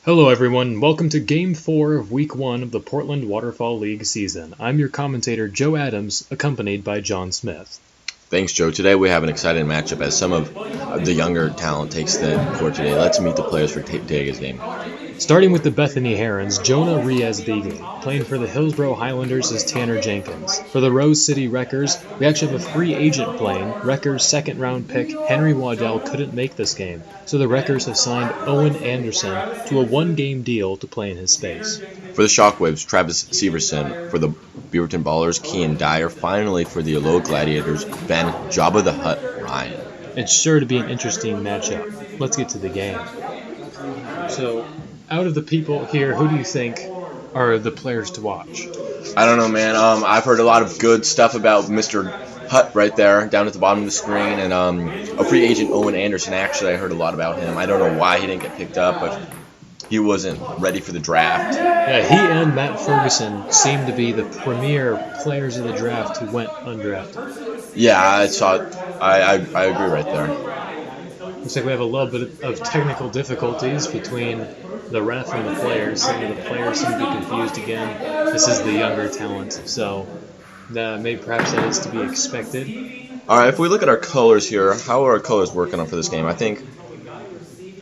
Hello everyone, welcome to Game 4 of Week 1 of the Portland Waterfall League season. I'm your commentator Joe Adams, accompanied by John Smith. Thanks, Joe. Today we have an exciting matchup as some of the younger talent takes the court today. Let's meet the players for today's game. Starting with the Bethany Herons, Jonah Riaz-Beagley. Playing for the Hillsborough Highlanders is Tanner Jenkins. For the Rose City Wreckers, we actually have a free agent playing. Wreckers' second-round pick, Henry Waddell, couldn't make this game, so the Wreckers have signed Owen Anderson to a one-game deal to play in his space. For the Shockwaves, Travis Severson. For the Beaverton Ballers, Kean Dyer. Finally, for the Aloha Gladiators, Ben Jabba the Hutt Ryan. It's sure to be an interesting matchup. Let's get to the game. So, out of the people here, who do you think are the players to watch? I don't know, man. I've heard a lot of good stuff about Mr. Hutt right there, down at the bottom of the screen, and a free agent, Owen Anderson. Actually, I heard a lot about him. I don't know why he didn't get picked up, but he wasn't ready for the draft. Yeah, he and Matt Ferguson seem to be the premier players of the draft who went undrafted. Yeah, I saw it. I agree right there. Looks like we have a little bit of technical difficulties between the ref and the players. Some of the players seem to be confused again. This is the younger talent, so maybe perhaps that is to be expected. All right, if we look at our colors here, how are our colors working on for this game? I think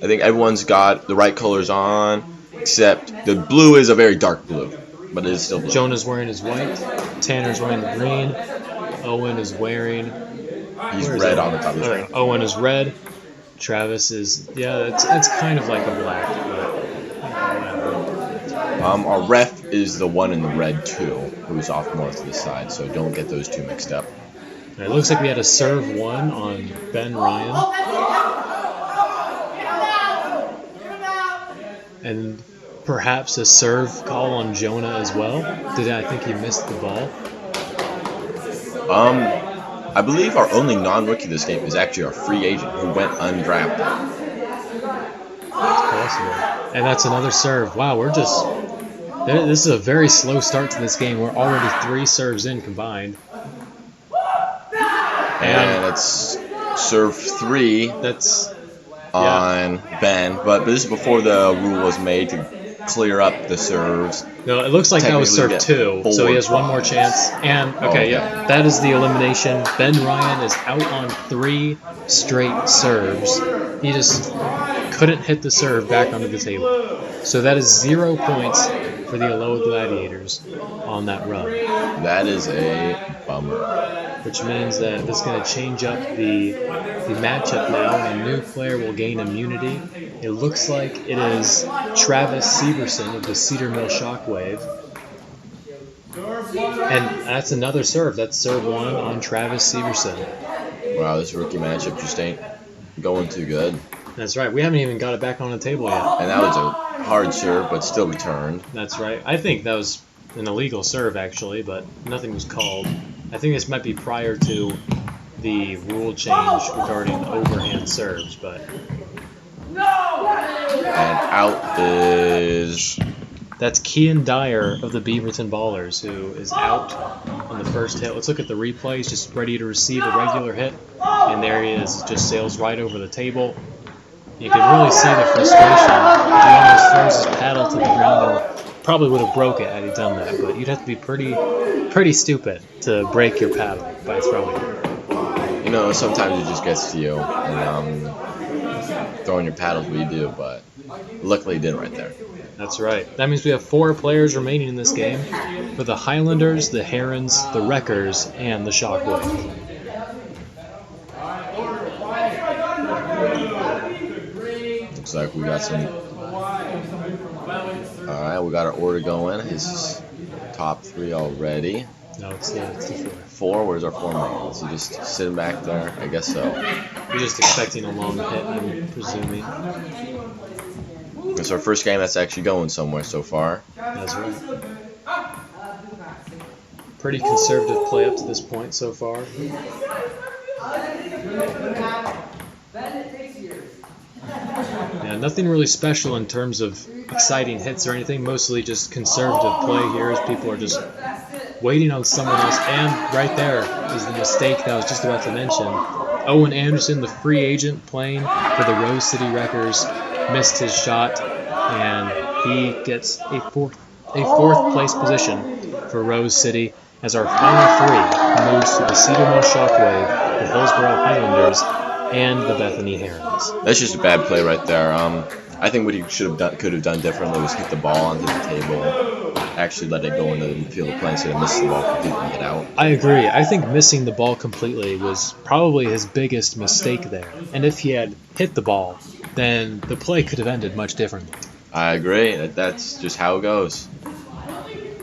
everyone's got the right colors on, except the blue is a very dark blue, but it is still blue. Jonah's wearing his white, Tanner's wearing the green, Owen is wearing... He's red on the top of the screen. Owen is red, Travis is... Yeah, it's kind of like a black, but... Our ref is the one in the red too, who's off more to the side, so don't get those two mixed up. It looks like we had a serve one on Ben Ryan. And perhaps a serve call on Jonah as well. I think he missed the ball? I believe our only non-rookie this game is actually our free agent who went undrafted. That's possible. And that's another serve. Wow, this is a very slow start to this game. We're already 3 serves in combined. And it's serve 3. That's on Ben, but this is before the rule was made to clear up the serves. No, it looks like that was serve 2, so he has one more chance. And, yeah, that is the elimination. Ben Ryan is out on 3 straight serves. He just couldn't hit the serve back onto the table. So that is 0 points for the Aloha Gladiators on that run. That is a bummer. Which means that this is going to change up the matchup now, and a new player will gain immunity. It looks like it is Travis Severson of the Cedar Mill Shockwave. And that's another serve. That's serve 1 on Travis Severson. Wow, this rookie matchup just ain't going too good. That's right. We haven't even got it back on the table yet. And that was a hard serve, but still returned. That's right. I think that was an illegal serve, actually, but nothing was called. I think this might be prior to the rule change regarding overhand serves, but... And out is... That's Kean Dyer of the Beaverton Ballers, who is out on the first hit. Let's look at the replay. He's just ready to receive a regular hit, and there he is. Just sails right over the table. You can really see the frustration. He almost throws his paddle to the ground and probably would have broke it had he done that, but you'd have to be pretty stupid to break your paddle by throwing it. You know, sometimes it just gets to you, and throwing your paddle's what you do, but luckily it didn't right there. That's right. That means we have 4 players remaining in this game for the Highlanders, the Herons, the Wreckers, and the Shockwave. Looks like we got some... Alright, we got our order going. His top 3 already. No, it's the 4. 4? Where's our 4 man? Is he just sitting back there? I guess so. You're just expecting a long hit, I'm presuming. It's our first game that's actually going somewhere so far. That's right. Pretty conservative play up to this point so far. Yeah, nothing really special in terms of exciting hits or anything. Mostly just conservative play here as people are just waiting on someone else. And right there is the mistake that I was just about to mention. Owen Anderson, the free agent playing for the Rose City Wreckers, missed his shot. and he gets a fourth place position for Rose City as our final three moves to the Cedar Mill Shockwave, the Hillsborough Highlanders, and the Bethany Herons. That's just a bad play right there. I think what he could have done differently was hit the ball onto the table, actually let it go into the field of play instead of miss the ball completely and get out. I agree. I think missing the ball completely was probably his biggest mistake there. And if he had hit the ball, then the play could have ended much differently. I agree. That's just how it goes.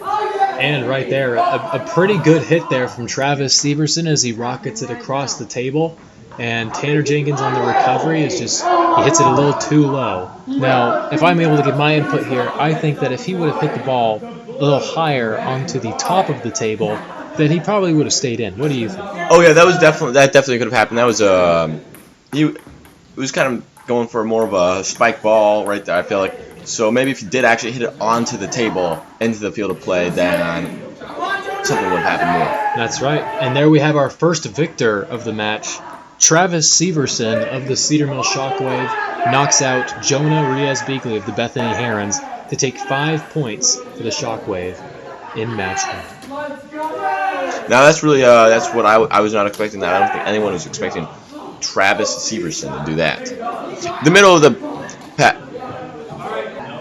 And right there, a pretty good hit there from Travis Severson as he rockets it across the table. And Tanner Jenkins on the recovery he hits it a little too low. Now, if I'm able to give my input here, I think that if he would have hit the ball a little higher onto the top of the table, then he probably would have stayed in. What do you think? Oh yeah, that definitely could have happened. That was he was kind of going for more of a spike ball right there. I feel like so maybe if he did actually hit it onto the table into the field of play, then something would have happened more. That's right. And there we have our first victor of the match. Travis Severson of the Cedar Mill Shockwave knocks out Jonah Riaz-Beagley of the Bethany Herons to take 5 points for the Shockwave in match 1. Now that's really that's what I was not expecting. That I don't think anyone was expecting Travis Severson to do that. The middle of the pat.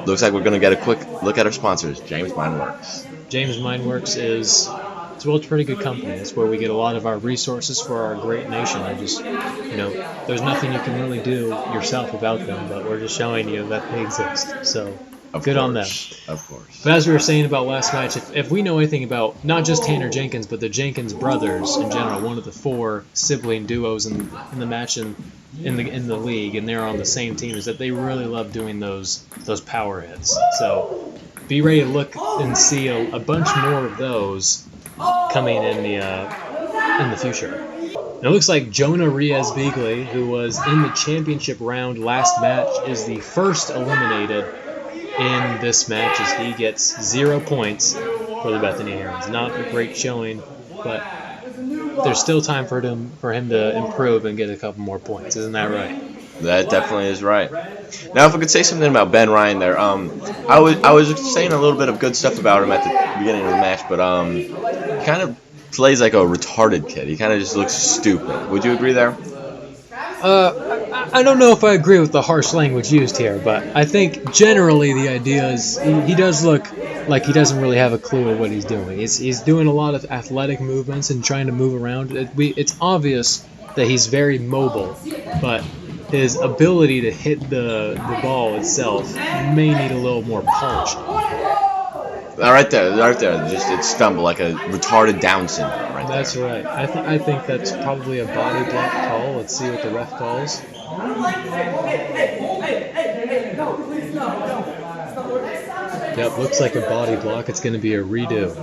Looks like we're going to get a quick look at our sponsors, James Mineworks. James Mineworks is it's a pretty good company. It's where we get a lot of our resources for our great nation. There's nothing you can really do yourself about them, but we're just showing you that they exist. So good on them. Of course. But as we were saying about last match, if we know anything about not just Tanner Jenkins, but the Jenkins brothers in general, one of the 4 sibling duos in the match in the league, and they're on the same team, is that they really love doing those power hits. So be ready to look and see a bunch more of those coming in the future. And it looks like Jonah Riaz-Beagley, who was in the championship round last match, is the first eliminated in this match as he gets 0 points for the Bethany Herons. Not a great showing, but there's still time for him to improve and get a couple more points. Isn't that right? That definitely is right. Now, if I could say something about Ben Ryan there, I was saying a little bit of good stuff about him at the beginning of the match, but he kind of plays like a retarded kid. He kind of just looks stupid. Would you agree there? I don't know if I agree with the harsh language used here, but I think generally the idea is he does look like he doesn't really have a clue of what he's doing. He's doing a lot of athletic movements and trying to move around. It's obvious that he's very mobile, but his ability to hit the ball itself may need a little more polish. Right there, just it stumbled like a retarded Down syndrome right there. That's right. I think that's probably a body block call. Let's see what the ref calls. Yep, looks like a body block. It's going to be a redo.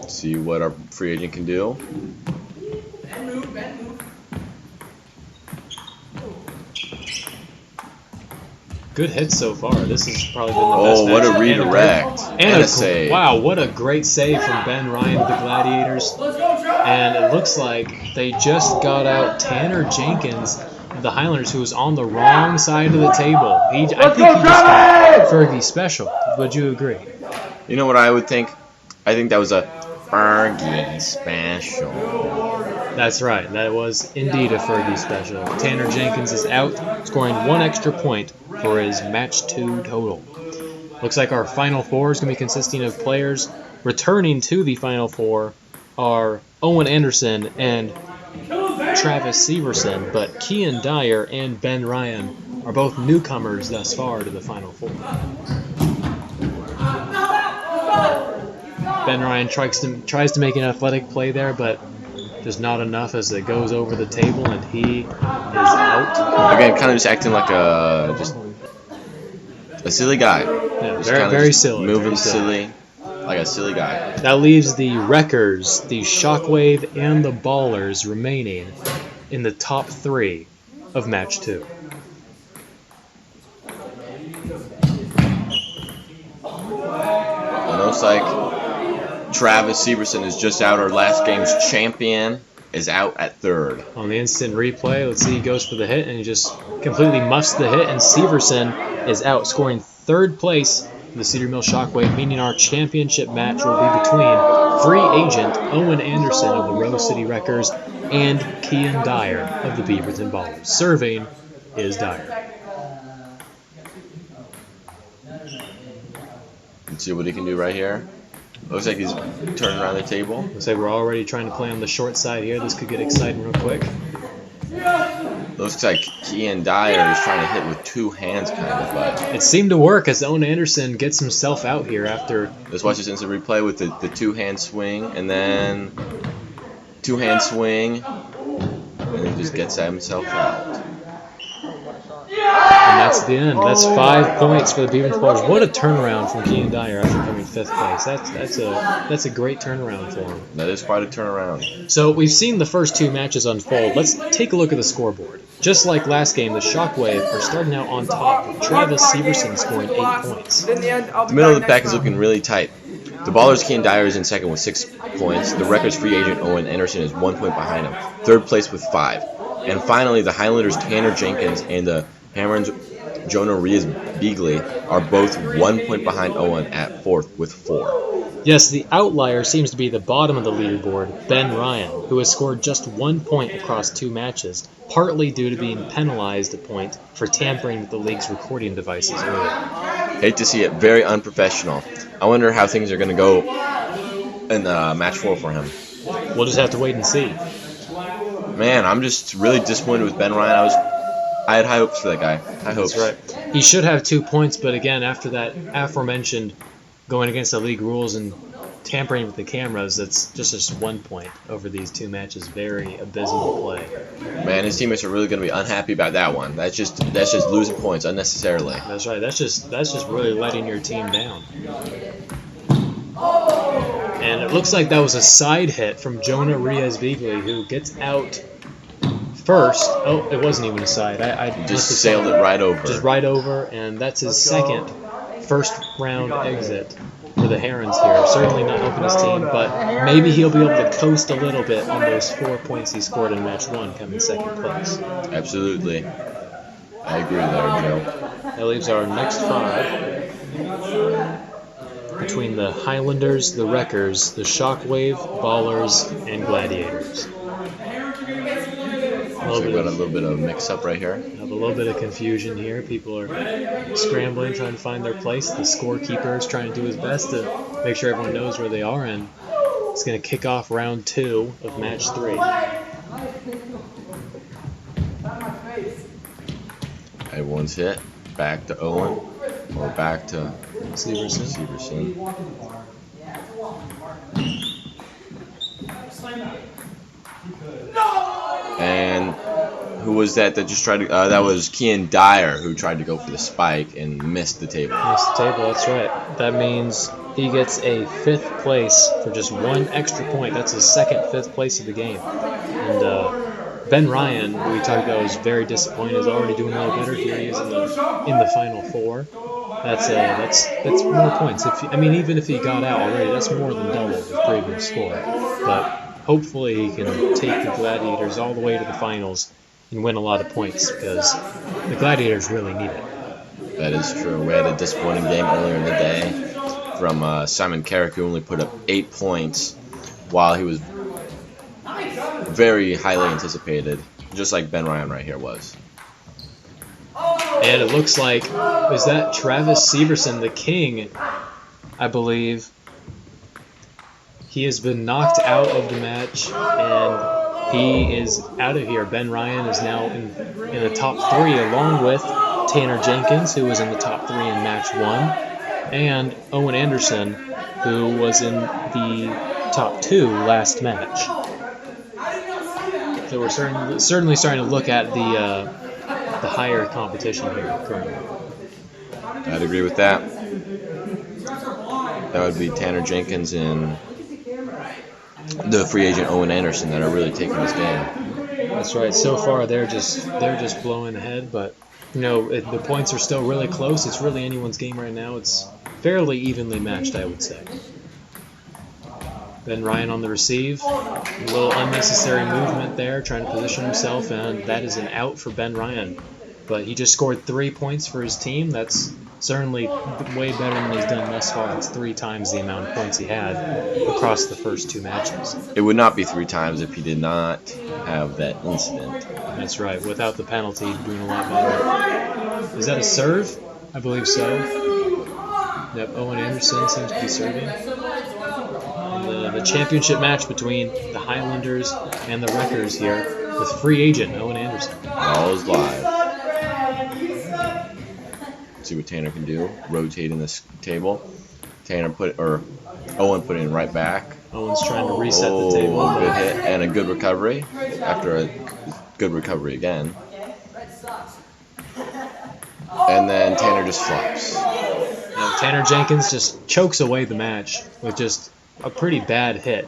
See what our free agent can do. Good hit so far. This has probably been the best match. What a redirect. And a save. Wow, what a great save from Ben Ryan of the Gladiators. And it looks like they just got out Tanner Jenkins of the Highlanders, who was on the wrong side of the table. I think he just got Fergie special. Would you agree? You know what I would think? I think that was a Fergie special. That's right. That was indeed a Fergie special. Tanner Jenkins is out, scoring 1 extra point for his match 2 total. Looks like our Final Four is going to be consisting of players returning to the Final Four are Owen Anderson and Travis Severson, but Kean Dyer and Ben Ryan are both newcomers thus far to the Final Four. Ben Ryan tries to make an athletic play there, but just not enough as it goes over the table, and he is out. Again, kind of just acting like a silly guy. Yeah, very silly. Moving silly, like a silly guy. That leaves the Wreckers, the Shockwave, and the Ballers remaining in the top 3 of match 2. It looks like Travis Severson is just out, our last game's champion. is out at third. On the instant replay, let's see, he goes for the hit, and he just completely muffs the hit, and Severson is out, scoring third place for the Cedar Mill Shockwave, meaning our championship match will be between free agent Owen Anderson of the Rose City Wreckers and Kian Dyer of the Beaverton Ballers. Serving is Dyer. Let's see what he can do right here. Looks like he's turning around the table. Looks like we're already trying to play on the short side here. This could get exciting real quick. Looks like Kian Dyer is trying to hit with two hands, kind of, but it seemed to work as Owen Anderson gets himself out here after. Let's watch this instant replay with the two-hand swing, and then two-hand swing, and he just gets himself out. And that's the end. That's 5 points for the Beaverton Ballers. What a turnaround from Kian Dyer after coming 5th place. That's a great turnaround for him. That is quite a turnaround. So we've seen the first two matches unfold. Let's take a look at the scoreboard. Just like last game, the Shockwave are starting out on top with Travis Severson scoring 8 points. The middle of the pack is looking really tight. The Ballers' Kian Dyer is in second with 6 points. The Wreckers' free agent Owen Anderson is 1 point behind him. Third place with 5. And finally, the Highlanders' Tanner Jenkins and the Hammerins' Jonah Reyes-Beagley are both 1 point behind Owen at 4th with 4. Yes, the outlier seems to be the bottom of the leaderboard, Ben Ryan, who has scored just 1 point across 2 matches, partly due to being penalized a point for tampering with the league's recording devices earlier. Hate to see it. Very unprofessional. I wonder how things are going to go in match 4 for him. We'll just have to wait and see. Man, I'm just really disappointed with Ben Ryan. I had high hopes for that guy. High hopes. That's right. He should have 2 points, but again, after that aforementioned going against the league rules and tampering with the cameras, that's just 1 point over these 2 matches. Very abysmal play. Man, his teammates are really going to be unhappy about that one. That's just losing points unnecessarily. That's right. That's just really letting your team down. And it looks like that was a side hit from Jonah Reyes-Beagley, who gets out first. Oh, it wasn't even a side. I just sailed it right over. Just right over, and that's his second first-round exit for the Herons here. Certainly not helping his team, but maybe he'll be able to coast a little bit on those 4 points he scored in match 1, coming 2nd place. Absolutely. I agree there, Joe. That leaves our next 5 between the Highlanders, the Wreckers, the Shockwave, Ballers, and Gladiators. So we've got a little bit of mix-up right here. Have a little bit of confusion here. People are scrambling, trying to find their place. The scorekeeper is trying to do his best to make sure everyone knows where they are, and it's going to kick off round 2 of match 3. Everyone's hit. Back to Owen, or back to Severson. And who was that just tried to... that was Kian Dyer, who tried to go for the spike and missed the table. Missed the table, that's right. That means he gets a 5th place for just 1 extra point. That's his second 5th place of the game. And Ben Ryan, who we talked about, was very disappointed. Is already doing a little better. Here he is in the final 4. That's more points. Even if he got out already, that's more than double his previous score. But hopefully he can take the Gladiators all the way to the finals and win a lot of points, because the Gladiators really need it. That is true. We had a disappointing game earlier in the day from Simon Carrick, who only put up 8 points while he was very highly anticipated, just like Ben Ryan right here was. And it looks like, is that Travis Severson, the king, I believe. He has been knocked out of the match, and he is out of here. Ben Ryan is now in the top 3, along with Tanner Jenkins, who was in the top 3 in match 1, and Owen Anderson, who was in the top 2 last match. So we're certainly starting to look at the higher competition here currently. I'd agree with that. That would be Tanner Jenkins and the free agent Owen Anderson that are really taking this game. That's right. So far, they're just blowing ahead, but the points are still really close. It's really anyone's game right now. It's fairly evenly matched, I would say. Ben Ryan on the receive. A little unnecessary movement there, trying to position himself, and that is an out for Ben Ryan. But he just scored 3 points for his team. That's certainly way better than he's done thus far. It's 3 times the amount of points he had across the first 2 matches. It would not be 3 times if he did not have that incident. That's right. Without the penalty, he'd be doing a lot better. Is that a serve? I believe so. Yep, Owen Anderson seems to be serving. And the championship match between the Highlanders and the Wreckers here with free agent Owen Anderson. All is live. See what Tanner can do. Rotating this table. Owen put it in right back. Owen's trying to reset the table. Good hit and a good recovery. After a good recovery again. And then Tanner just flops. Tanner Jenkins just chokes away the match with just a pretty bad hit.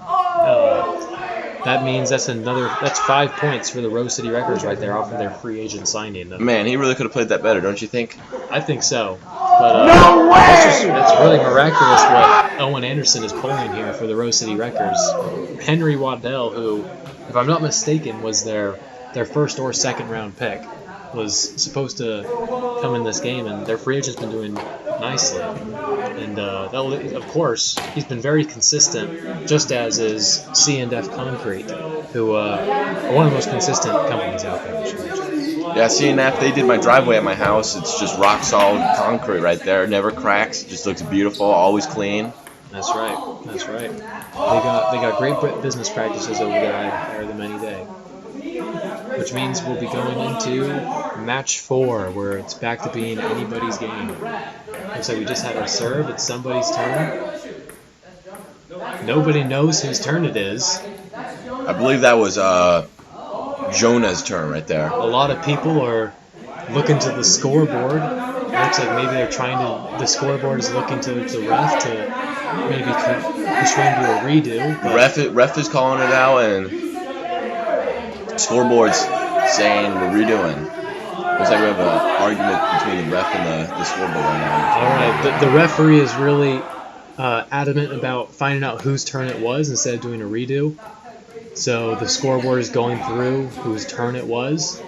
That means that's 5 points for the Rose City Wreckers right there off of their free agent signing. Man, he really could have played that better, don't you think? I think so. But that's really miraculous what Owen Anderson is pulling here for the Rose City Wreckers. Henry Waddell, who, if I'm not mistaken, was their first or second round pick, was supposed to come in this game, and their free agent's been doing nicely. And of course, he's been very consistent, just as is C&F Concrete, who are one of the most consistent companies out there. Yeah, C&F, they did my driveway at my house. It's just rock solid concrete right there. Never cracks. Just looks beautiful. Always clean. That's right. That's right. They got great business practices over there. I hire them any day. Which means we'll be going into match 4, where it's back to being anybody's game. Looks like we just had our serve. It's somebody's turn. Nobody knows whose turn it is. I believe that was Jonah's turn right there. A lot of people are looking to the scoreboard. It looks like maybe they're the scoreboard is looking to the ref to maybe persuade to a redo. Ref is calling it out, and scoreboard's saying we're redoing. Looks like we have an argument between the ref and the scoreboard right now. All right, the referee is really adamant about finding out whose turn it was instead of doing a redo. So the scoreboard is going through whose turn it was.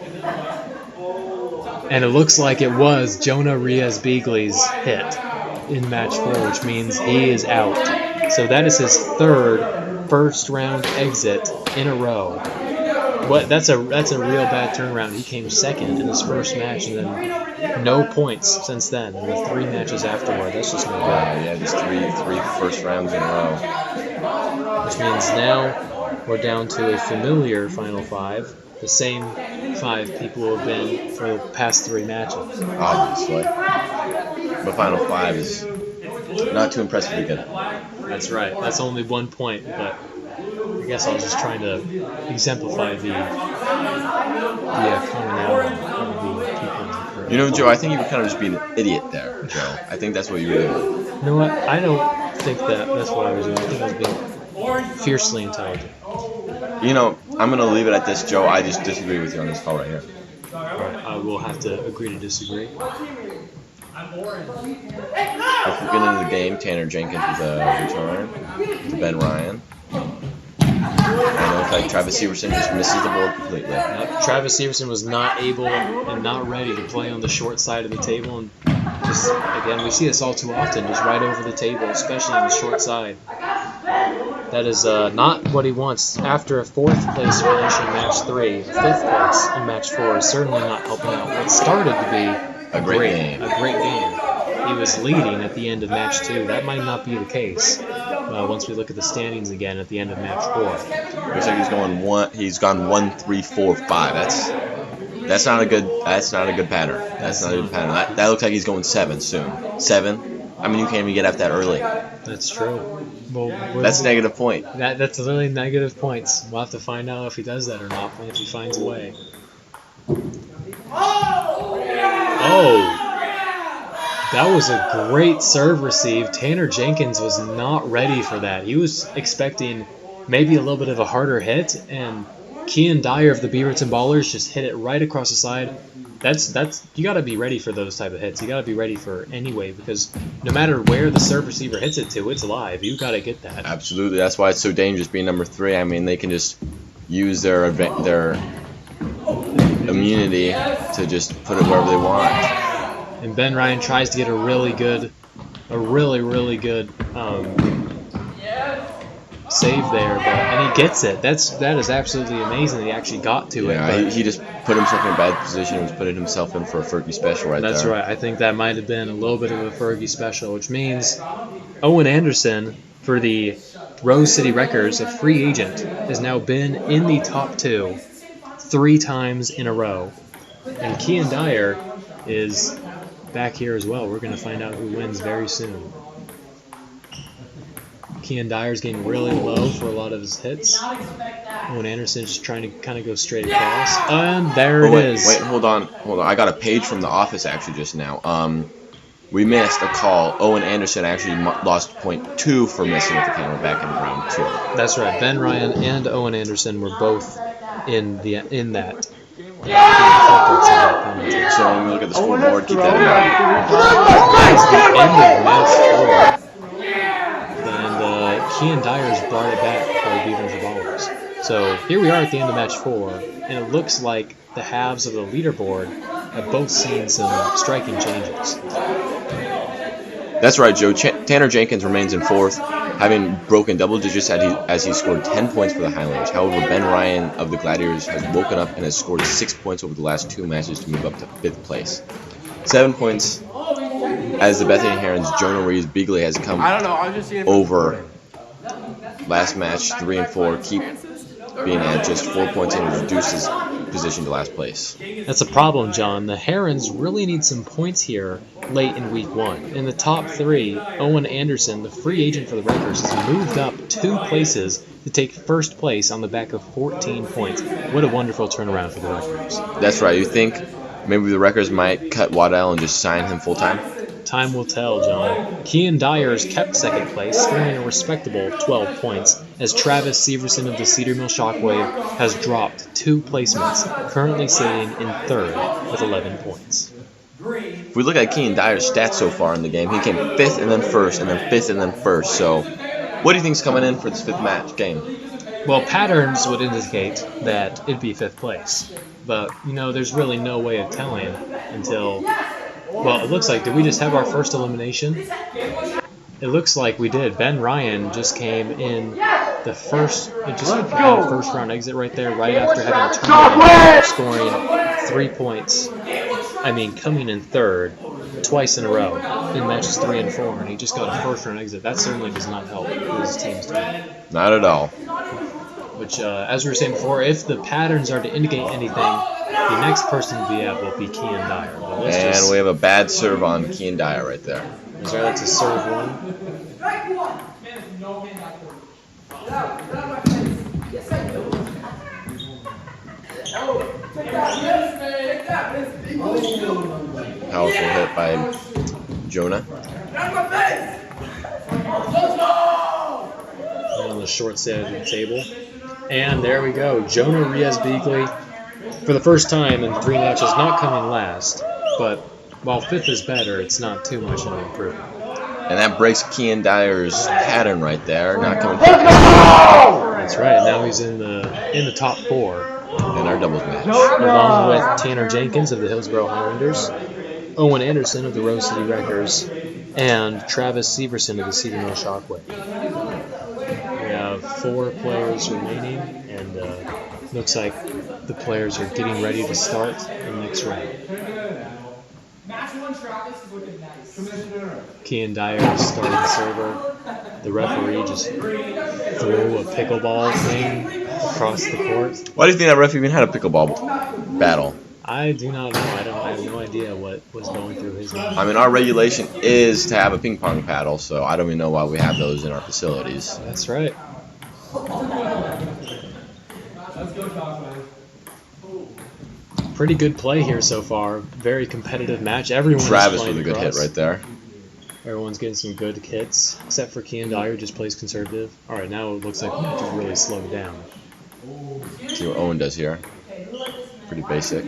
And it looks like it was Jonah Riaz-Beagley's hit in match 4, which means he is out. So that is his third first-round exit in a row. That's a real bad turnaround. He came second in his first match, and then no points since then. And the 3 matches afterward, that's just no good. Yeah, just three first rounds in a row. Which means now we're down to a familiar Final 5. The same 5 people who have been for the past 3 matches. Obviously. But Final 5 is not too impressive to get at. That's right. That's only 1 point, but I guess I was just trying to exemplify the commonality of the people. You know, Joe, I think you were kind of just being an idiot there, Joe. I think that's what you were doing. You know what? I don't think that's what I was doing. I think I was being fiercely intelligent. You know, I'm going to leave it at this, Joe. I just disagree with you on this call right here. All right, I will have to agree to disagree. If we get into the game, Tanner Jenkins with a return to Ben Ryan. And it looks like Travis Severson just misses the board completely. Yep, Travis Severson was not able and not ready to play on the short side of the table. And just, again, we see this all too often, just right over the table, especially on the short side. That is not what he wants. After a 4th place finish in match 3, 5th place in match 4 is certainly not helping out what started to be a great game. He was leading at the end of match 2. That might not be the case once we look at the standings again at the end of match 4. Looks like he's gone 1, 3, 4, 5. That's not a good pattern. That's not a good pattern. That looks like he's going 7 soon. 7. I mean, you can't even get up that early. That's true. Well, that's a negative point. That's really negative points. We'll have to find out if he does that or not, if he finds a way. Oh! That was a great serve receive. Tanner Jenkins was not ready for that. He was expecting maybe a little bit of a harder hit, and Kean Dyer of the Beaverton Ballers just hit it right across the side. that's you got to be ready for those type of hits. You got to be ready for anyway, because no matter where the serve receiver hits it to, it's live. You got to get that. Absolutely. That's why it's so dangerous being number 3. I mean, they can just use their immunity to just put it wherever they want. And Ben Ryan tries to get a really good save there, and he gets it. That is absolutely amazing that he actually got to it. Yeah, he just put himself in a bad position and was putting himself in for a Fergie special right there. That's right. I think that might have been a little bit of a Fergie special, which means Owen Anderson, for the Rose City Wreckers, a free agent, has now been in the top 2 3 times in a row. And Kean Dyer is back here as well. We're going to find out who wins very soon. Kean Dyer's getting really low for a lot of his hits. Owen Anderson's just trying to kind of go straight across. And there it is. Wait, hold on. I got a page from the office actually just now. We missed a call. Owen Anderson actually lost .2 for missing with the camera back in round 2. That's right. Ben Ryan and Owen Anderson were both in that. So when we look at the scoreboard, keep that in mind. It's the end of match 4. And Kean Dyer's brought it back for the Beavers Ballers. So here we are at the end of match 4, and it looks like the halves of the leaderboard have both seen some striking changes. That's right, Joe. Tanner Jenkins remains in 4th, having broken double digits as he scored 10 points for the Highlanders. However, Ben Ryan of the Gladiators has woken up and has scored 6 points over the last 2 matches to move up to 5th place. 7 points as the Bethany Herons' Jonah Reeves-Beagley has come over last match 3 and 4, keep being at just 4 points and reduce his position to last place. That's a problem, John. The Herons really need some points here late in week 1. In the top 3, Owen Anderson, the free agent for the Wreckers, has moved up 2 places to take first place on the back of 14 points. What a wonderful turnaround for the Wreckers. That's right. You think maybe the Wreckers might cut Waddell and just sign him full-time? Time will tell, John. Kean Dyer's kept second place, scoring a respectable 12 points, as Travis Severson of the Cedar Mill Shockwave has dropped 2 placements, currently sitting in 3rd with 11 points. If we look at Kean Dyer's stats so far in the game, he came 5th and then 1st, and then 5th and then 1st. So what do you think is coming in for this 5th match game? Well, patterns would indicate that it'd be 5th place. But, there's really no way of telling until... Well, it looks like, did we just have our first elimination? It looks like we did. Ben Ryan just came in the first round exit right there, right after having a tournament, scoring 3 points. Coming in 3rd twice in a row in matches 3 and 4, and he just got a first round exit. That certainly does not help his team's team. Not at all. Which, as we were saying before, if the patterns are to indicate anything, the next person to be at will be Kean Dyer. And we have a bad serve on Kean Dyer right there. That's right, that's a serve 1. Powerful hit by Jonah. And on the short side of the table. And there we go. Jonah Reeves-Beagley, for the first time in 3 matches, not coming last. But while 5th is better, it's not too much of an improvement. And that breaks Kean Dyer's pattern right there. Not coming. That's right. Now he's in the top 4 in our doubles match, along with Tanner Jenkins of the Hillsborough Highlanders, Owen Anderson of the Rose City Wreckers, and Travis Severson of the Cedar Mill Shockwave. We have 4 players remaining, and looks like the players are getting ready to start the next round. Kean Dyer is starting server. The referee just threw a pickleball thing across the court. Why do you think that ref even had a pickleball battle? I do not know. I have no idea what was going through his mind. Our regulation is to have a ping pong paddle, so I don't even know why we have those in our facilities. That's right. Pretty good play here so far. Very competitive match. Everyone's Travis playing with a good across. hit right there. Everyone's getting some good hits, except for Kean Dyer, who just plays conservative. All right, now it looks like the match is really slowed down. See what Owen does here. Pretty basic.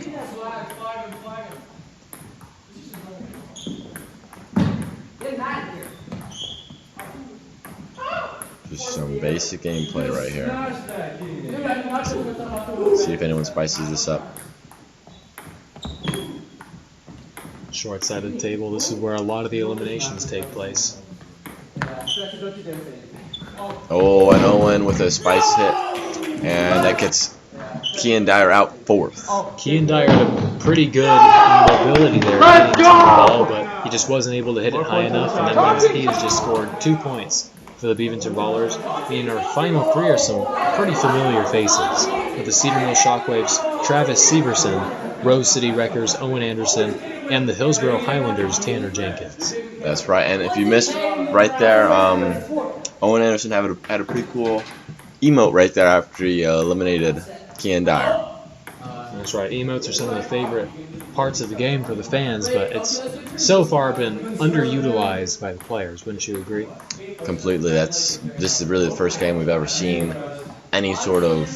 Some basic gameplay right here. See if anyone spices this up. Short side of the table, this is where a lot of the eliminations take place. Oh, and Owen with a spice hit. And that gets Kean Dyer out fourth. Kean Dyer had a pretty good mobility there getting to the ball, but he just wasn't able to hit it high enough, and that means he has just scored 2 points for the Beaverton Ballers. In our final three are some pretty familiar faces, with the Cedar Mill Shockwaves, Travis Severson, Rose City Wreckers, Owen Anderson, and the Hillsborough Highlanders, Tanner Jenkins. That's right, and if you missed right there, Owen Anderson had a pretty cool emote right there after he eliminated Kean Dyer. That's right, emotes are some of the favorite parts of the game for the fans, but it's so far been underutilized by the players, wouldn't you agree? Completely. This is really the first game we've ever seen any sort of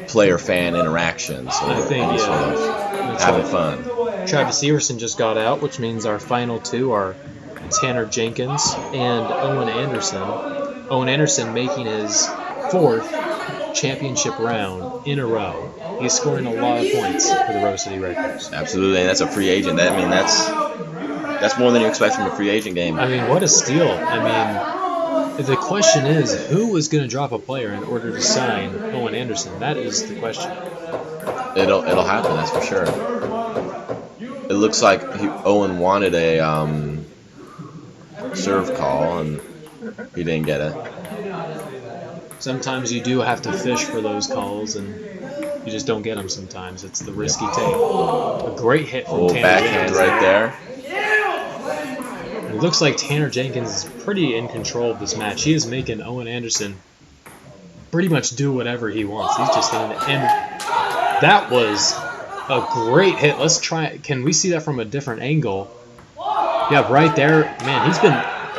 player-fan interaction. So I think, any sort of having fun. Travis Severson just got out, which means our final two are Tanner Jenkins and Owen Anderson. Owen Anderson making his fourth championship round in a row. He's scoring a lot of points for the Rose City Wreckers. Absolutely, and that's a free agent. That's more than you expect from a free agent game. I mean, what a steal. I mean, the question is, who is going to drop a player in order to sign Owen Anderson? That is the question. It'll happen, that's for sure. It looks like Owen wanted a serve call, and he didn't get it. Sometimes you do have to fish for those calls, and you just don't get them sometimes. It's the risky take. A great hit from Tanner backhand Jenkins right there. It looks like Tanner Jenkins is pretty in control of this match. He is making Owen Anderson pretty much do whatever he wants. He's just hitting it. And that was a great hit. Let's try it. Can we see that from a different angle? Yeah, right there. Man,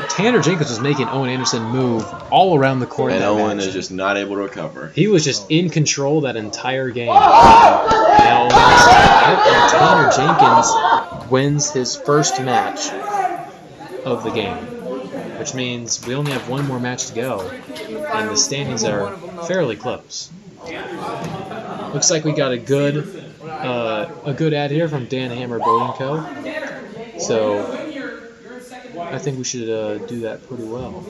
Tanner Jenkins was making Owen Anderson move all around the court. And Owen is just not able to recover. He was just in control that entire game. Now Tanner Jenkins wins his first match of the game, which means we only have one more match to go, and the standings are fairly close. Looks like we got a good ad here from Dan Hammer Boating Co. So I think we should do that pretty well.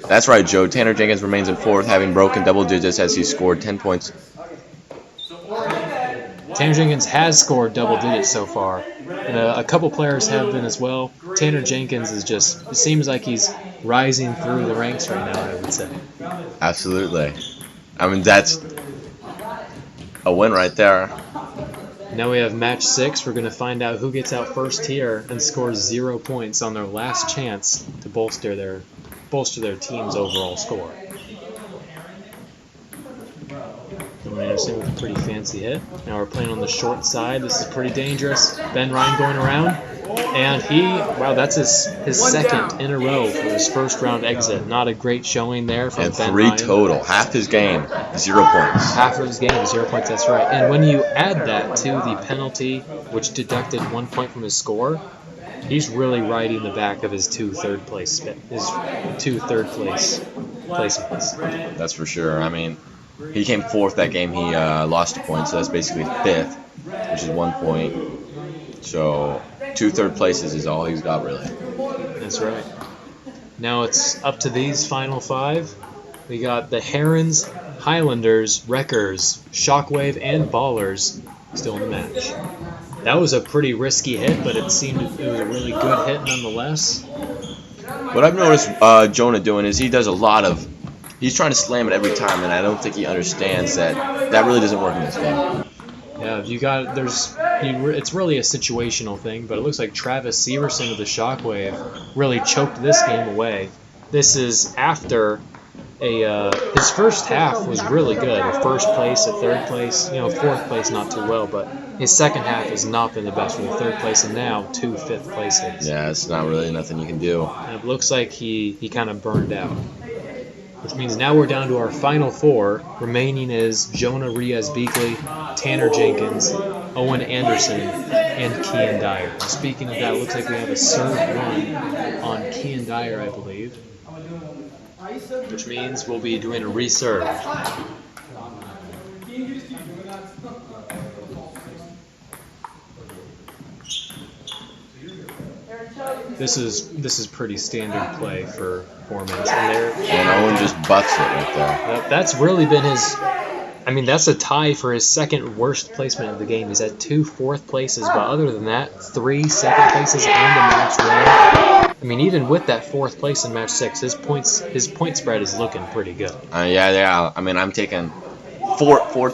That's right, Joe. Tanner Jenkins remains in fourth, having broken double digits as he scored 10 points. Tanner Jenkins has scored double digits so far. And a couple players have been as well. Tanner Jenkins it seems like he's rising through the ranks right now, I would say. Absolutely. I mean, that's a win right there. Now we have match 6. We're going to find out who gets out first here and scores 0 points on their last chance to bolster their team's overall score. Owen Anderson with a pretty fancy hit. Now we're playing on the short side. This is pretty dangerous. Ben Ryan going around. And that's his second in a row for his first round exit. Not a great showing there from and Ben Ryan. And 3 total. Half his game, 0 points. Half of his game, 0 points, that's right. And when you add that to the penalty, which deducted 1 point from his score, he's really riding the back of his two third place placements. That's for sure. I mean, he came fourth that game. He lost a point, so that's basically fifth, which is 1 point. So 2 third places is all he's got, really. That's right. Now it's up to these final 5. We got the Herons, Highlanders, Wreckers, Shockwave, and Ballers still in the match. That was a pretty risky hit, but it was a really good hit nonetheless. What I've noticed Jonah doing is he's trying to slam it every time, and I don't think he understands that really doesn't work in this game. Yeah, it's really a situational thing, but it looks like Travis Severson of the Shockwave really choked this game away. This is after his first half was really good. A first place, a third place, fourth place not too well, but his second half has not been the best for the third place, and now 2 fifth places. Yeah, it's not really nothing you can do. And it looks like he kind of burned out. Which means now we're down to our final 4. Remaining is Jonah Riaz-Beakley, Tanner Jenkins, Owen Anderson, and Kean Dyer. And speaking of that, it looks like we have a serve run on Kean Dyer, I believe. which means we'll be doing a reserve. This is pretty standard play for Foreman's, and Owen just butts it right there. That's really been his. I mean, that's a tie for his second worst placement of the game. He's at 2 fourth places, but other than that, 3 second places and a match win. I mean, even with that 4th place in match 6, his point spread is looking pretty good. Yeah. I mean, I'm taking four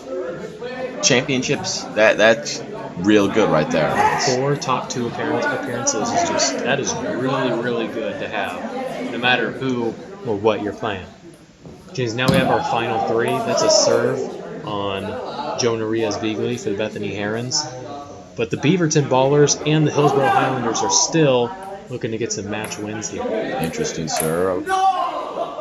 championships. That's real good right there. 4 top 2 appearances is really good to have, no matter who or what you're playing. Geez, now we have our final 3. That's a serve on Jonah Rios-Beagley for the Bethany Herons. But the Beaverton Ballers and the Hillsborough Highlanders are still looking to get some match wins here. Interesting serve.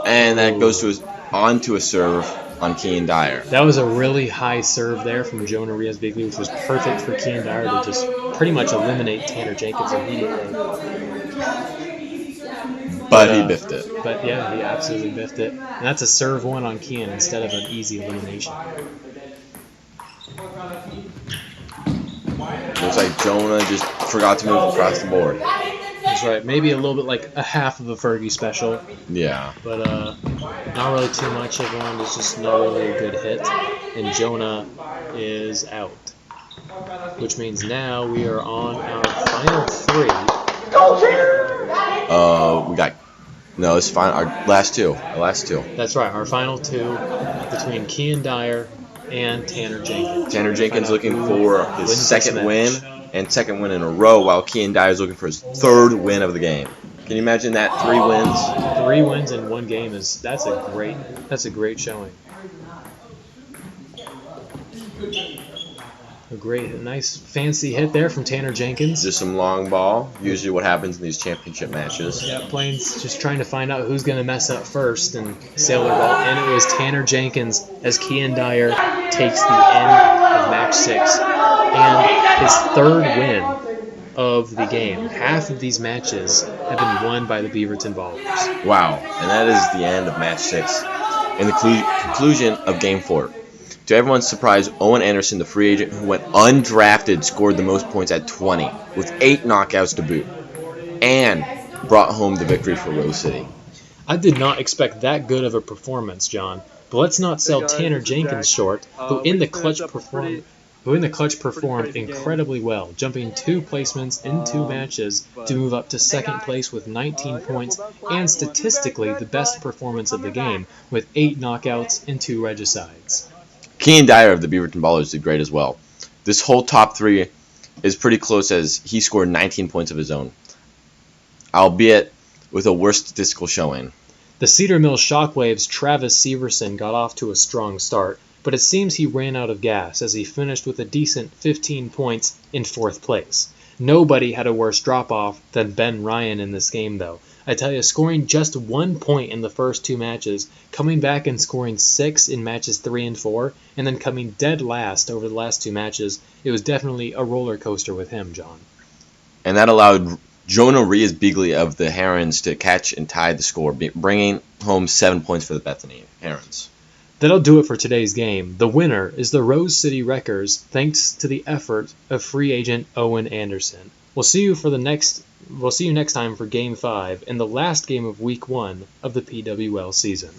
And that goes on to a serve on Kean Dyer. That was a really high serve there from Jonah Rios-Beagley, which was perfect for Kean Dyer to just pretty much eliminate Tanner Jenkins immediately. But he biffed it. But yeah, he absolutely biffed it. And that's a serve one on Kean instead of an easy elimination. Looks like Jonah just forgot to move across the board. That's right. Maybe a little bit like a half of a Fergie special. Yeah. But not really too much of one. It's just not really a good hit. And Jonah is out. Which means now we are on our final 3. It's fine. Our last two. That's right. Our final 2 between Kean Dyer and Tanner Jenkins. Tanner Jenkins looking for his second win and second win in a row, while Kean Dyer is looking for his 3rd win of the game. Can you imagine that? 3 wins. 3 wins in one game that's a great showing. A nice fancy hit there from Tanner Jenkins. Just some long ball. Usually what happens in these championship matches. Yeah, Plains just trying to find out who's going to mess up first and sail their ball. And it was Tanner Jenkins as Kean Dyer takes the end of match 6 and his 3rd win of the game. Half of these matches have been won by the Beaverton Ballers. Wow. And that is the end of match 6 and the conclusion of game 4. To everyone's surprise, Owen Anderson, the free agent who went undrafted, scored the most points at 20, with 8 knockouts to boot, and brought home the victory for Rose City. I did not expect that good of a performance, John. But let's not sell Tanner Jenkins short, who in the clutch performed incredibly well, jumping 2 placements in 2 matches to move up to 2nd place with 19 points, and statistically the best performance of the game, with 8 knockouts and 2 regicides. Kean Dyer of the Beaverton Ballers did great as well. This whole top 3 is pretty close as he scored 19 points of his own, albeit with a worse statistical showing. The Cedar Mills Shockwaves' Travis Severson got off to a strong start, but it seems he ran out of gas as he finished with a decent 15 points in 4th place. Nobody had a worse drop-off than Ben Ryan in this game, though. I tell you, scoring just 1 point in the first 2 matches, coming back and scoring 6 in matches 3 and 4, and then coming dead last over the last 2 matches, it was definitely a roller coaster with him, John. And that allowed Jonah Rios-Beagley of the Herons to catch and tie the score, bringing home 7 points for the Bethany Herons. That'll do it for today's game. The winner is the Rose City Wreckers, thanks to the effort of free agent Owen Anderson. We'll see you next time for Game 5 and the last game of Week 1 of the PWL season.